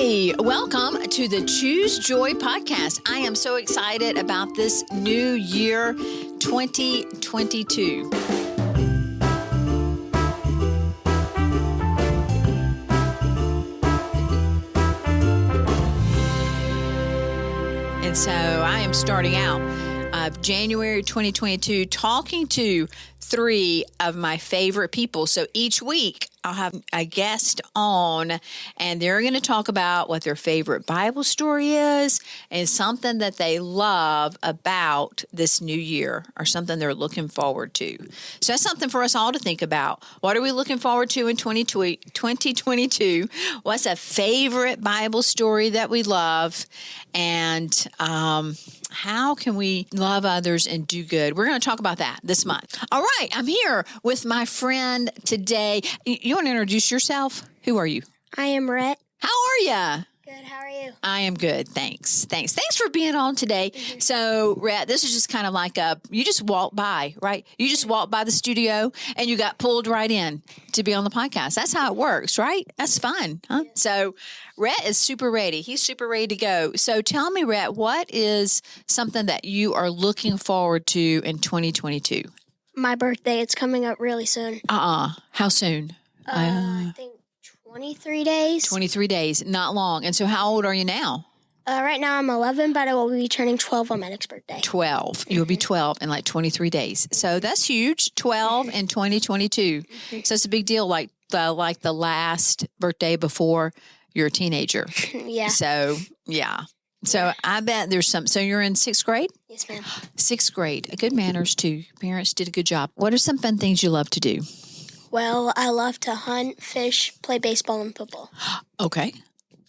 Hey, welcome to the Choose Joy podcast. I am so excited about this new year, 2022. And so I am starting out January 2022 talking to three of my favorite people. So each week I'll have a guest on and they're going to talk about what their favorite Bible story is and something that they love about this new year or something they're looking forward to. So that's something for us all to think about. What are we looking forward to in 2022? What's a favorite Bible story that we love? And how can we love others and do good? We're going to talk about that this month. All right, I'm here with my friend today. You want to introduce yourself? Who are you? I am Rhett. How are you? Good, how are you? I am good, thanks. Thanks for being on today. Mm-hmm. So, Rhett, this is just kind of like you just walked by, right? You just walked by the studio and you got pulled right in to be on the podcast. That's how it works, right? That's fun, huh? Yeah. So, Rhett is super ready. He's super ready to go. So, tell me, Rhett, what is something that you are looking forward to in 2022? My birthday. It's coming up really soon. How soon? I think 23 days. 23 days, not long. And so how old are you now? Right now I'm 11, but I will be turning 12 on my next birthday. 12. Mm-hmm. You'll be 12 in like 23 days. So that's huge. 12 in 2022. Mm-hmm. So it's a big deal, like the last birthday before you're a teenager. Yeah. So, yeah. So I bet there's so you're in 6th grade? Yes, ma'am. 6th grade. Good manners, too. Parents did a good job. What are some fun things you love to do? Well, I love to hunt, fish, play baseball, and football. Okay.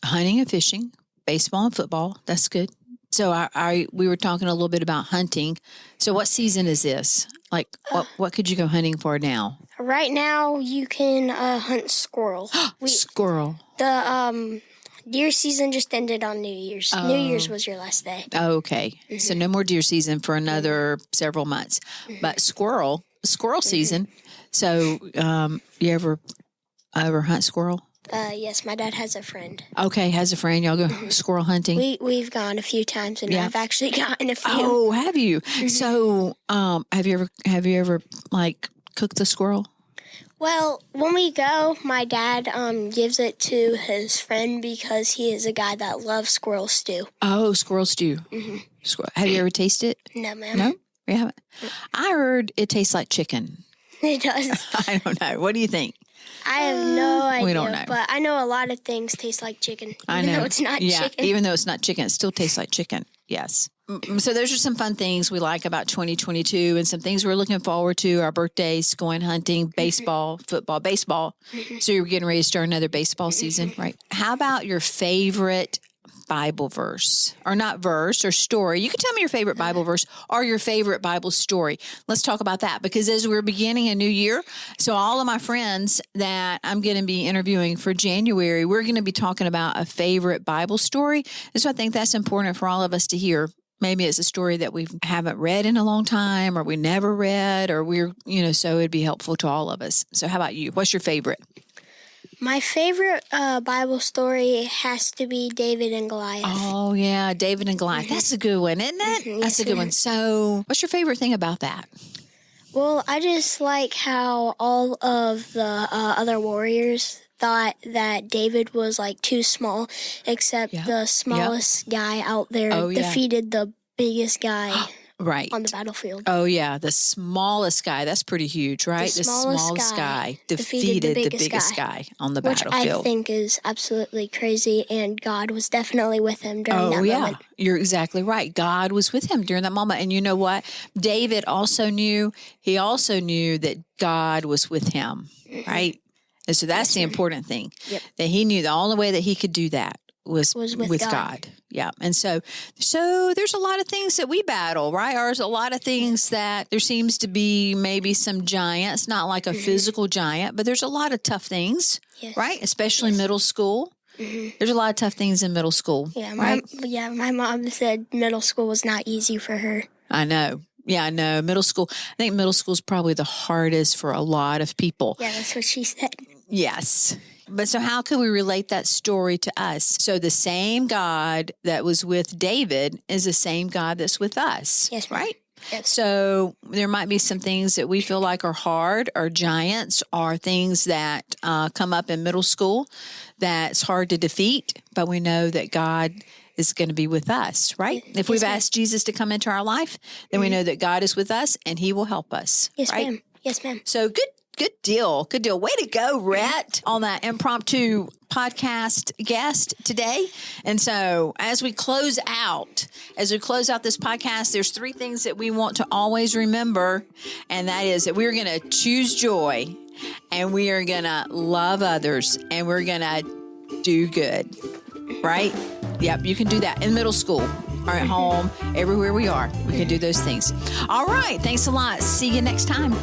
Hunting and fishing, baseball and football. That's good. So we were talking a little bit about hunting. So what season is this? Like, what could you go hunting for now? Right now, you can hunt squirrel. Squirrel. The deer season just ended on New Year's. Oh. New Year's was your last day. Oh, okay. Mm-hmm. So no more deer season for another several months. Mm-hmm. But squirrel season. So, you ever hunt squirrel? Yes, my dad has a friend. Okay, has a friend. Y'all go squirrel hunting? We've gone a few times, and I've actually gotten a few. Oh, have you? Mm-hmm. So, have you ever like cooked the squirrel? Well, when we go, my dad gives it to his friend because he is a guy that loves squirrel stew. Oh, squirrel stew. Mm-hmm. Have you ever tasted it? No, ma'am. No? You haven't? I heard it tastes like chicken. It does. I don't know. What do you think? I have no idea. We don't know. But I know a lot of things taste like chicken. I know. Even though it's not chicken. Even though it's not chicken, it still tastes like chicken. Yes. So those are some fun things we like about 2022 and some things we're looking forward to. Our birthdays, going hunting, baseball, football, baseball. So you're getting ready to start another baseball season, right? How about your favorite Bible verse, or not verse or story? You can tell me your favorite Bible verse or your favorite Bible story. Let's talk about that, because as we're beginning a new year, so all of my friends that I'm going to be interviewing for January, we're going to be talking about a favorite Bible story. And so I think that's important for all of us to hear. Maybe it's a story that we haven't read in a long time, or we never read, or so it'd be helpful to all of us. So how about you? What's your favorite? My favorite Bible story has to be David and Goliath. Oh, yeah, David and Goliath. Mm-hmm. That's a good one, isn't it? Mm-hmm. That's a good one. So what's your favorite thing about that? Well, I just like how all of the other warriors thought that David was like too small, except the smallest guy out there defeated the biggest guy. Right. On the battlefield. Oh, yeah. The smallest guy. That's pretty huge, right? The smallest guy defeated the biggest guy on the battlefield. Which I think is absolutely crazy, and God was definitely with him during that moment. You're exactly right. God was with him during that moment. And you know what? David also knew that God was with him, right? And so that's the important thing, that he knew the only way that he could do that was with God. Yeah. And so there's a lot of things that we battle, right? Or there's a lot of things that there seems to be maybe some giants, not like a physical giant, but there's a lot of tough things, right? Especially middle school. Mm-hmm. There's a lot of tough things in middle school. Yeah. Right? My mom said middle school was not easy for her. I know. Yeah, I know. Middle school. I think middle school is probably the hardest for a lot of people. Yeah, that's what she said. Yes. But so how can we relate that story to us? So the same God that was with David is the same God that's with us. Yes, ma'am. Right? Yes. So there might be some things that we feel like are hard or giants or things that come up in middle school that's hard to defeat, but we know that God is going to be with us, right? If we've asked Jesus to come into our life, then we know that God is with us and he will help us. Yes, right? ma'am. Yes, ma'am. So good deal. Good deal. Way to go, Rhett, on that impromptu podcast guest today. And so as we close out this podcast, there's 3 things that we want to always remember. And that is that we're going to choose joy and we are going to love others and we're going to do good, right? Yep, you can do that in middle school or at home, everywhere we are. We can do those things. All right. Thanks a lot. See you next time.